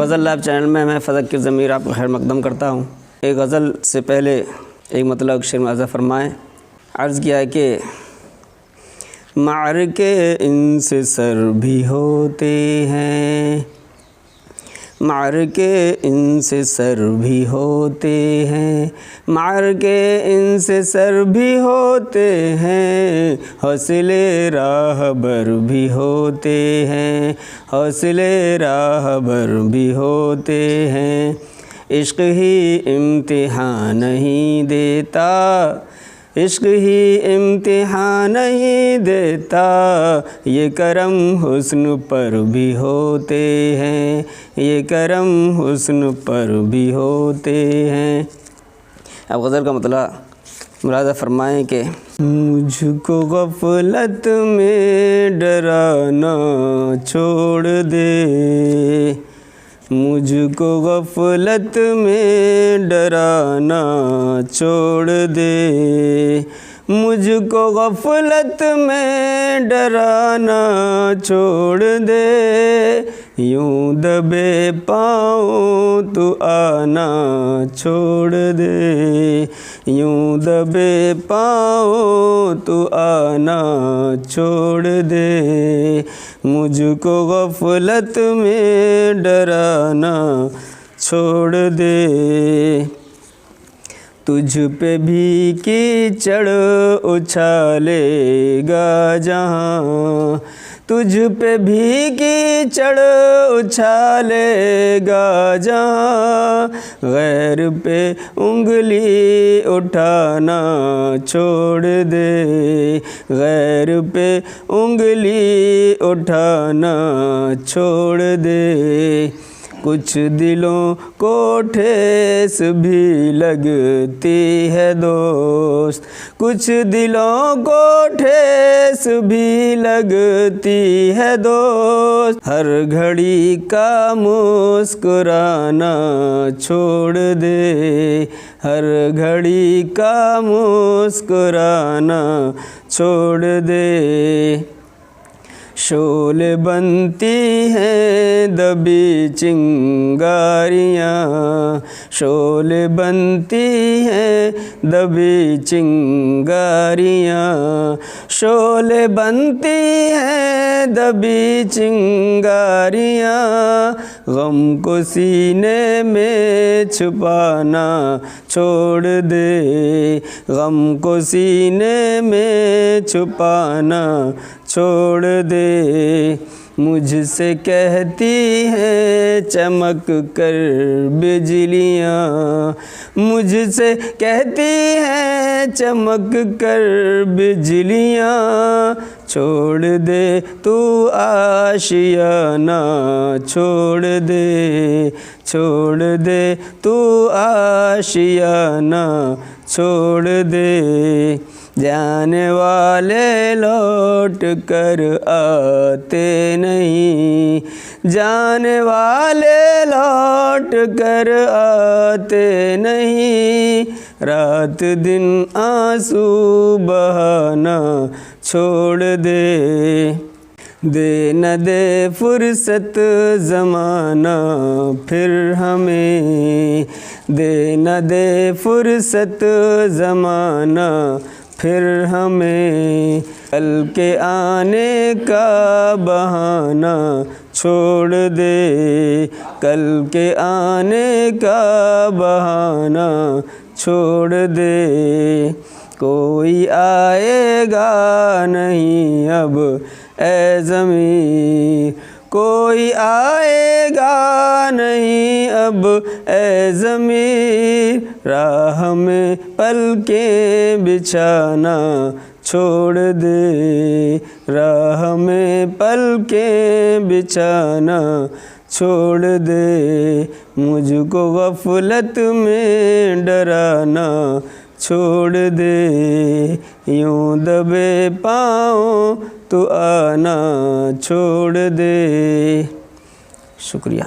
गज़ल live channel में मैं फ़ज़ल ज़मीर आपका खैर मकदम करता हूँ। एक गज़ल से पहले एक मतलब शेर मुआज़ा फरमाएँ। अर्ज़ किया है कि मारके इनसे सर भी होते हैं, मारके इनसे सर भी होते हैं, मारके इनसे सर भी होते हैं, हौसले राहबर भी होते हैं, हौसले राहबर भी होते हैं। इश्क़ ही इम्तिहान नहीं देता, इश्क़ ही इम्तिहान नहीं देता, ये करम हुस्न पर भी होते हैं, ये करम हुस्न पर भी होते हैं। अब गज़ल का मतलब मुलाज़ा फरमाएँ कि मुझको ग़फ़लत में डराना छोड़ दे, मुझको ग़फ़लत में डराना छोड़ दे, मुझको ग़फ़लत में डराना छोड़ दे, यूँ दबे पाँव तू आना छोड़ दे, यूँ दबे पाँव तू आना छोड़ दे, मुझको ग़फ़लत में डराना छोड़ दे। तुझ पे भी कीचड़ उछालेगा जहाँ, तुझ पे भी कीचड़ उछालेगा जहाँ, गैर पे उंगली उठाना छोड़ दे, गैर पे उंगली उठाना छोड़ दे। कुछ दिलों को ठेस भी लगती है दोस्त, कुछ दिलों को ठेस भी लगती है दोस्त, हर घड़ी का मुस्कुराना छोड़ दे, हर घड़ी का मुस्कुराना छोड़ दे। शोले बनती हैं दबी चिंगारियाँ, शोले बनती हैं दबी चिंगारियाँ, शोले बनती हैं दबी चिंगारियाँ, गम को सीने में छुपाना छोड़ दे, गम को सीने में छुपाना छोड़ दे। मुझसे कहती हैं चमक कर बिजलियाँ, मुझसे कहती हैं चमक कर बिजलियाँ, छोड़ दे तू आशियाना छोड़ दे, छोड़ दे तू आशियाना छोड़ दे। जाने वाले लौट कर आते नहीं, जाने वाले लौट कर आते नहीं, रात दिन आंसू बहाना छोड़ दे, दे न दे फुर्सत ज़माना फिर हमें, दे न दे फुर्सत ज़माना फिर हमें, कल के आने का बहाना छोड़ दे, कल के आने का बहाना छोड़ दे। कोई आएगा नहीं अब ए ज़मीं, कोई आएगा नहीं अब ए ज़मीं, राह में पलकें बिछाना छोड़ दे, राह में पलकें बिछाना छोड़ दे, मुझको ग़फ़लत में डराना छोड़ दे, यूँ दबे पाँव तू आना छोड़ दे। शुक्रिया।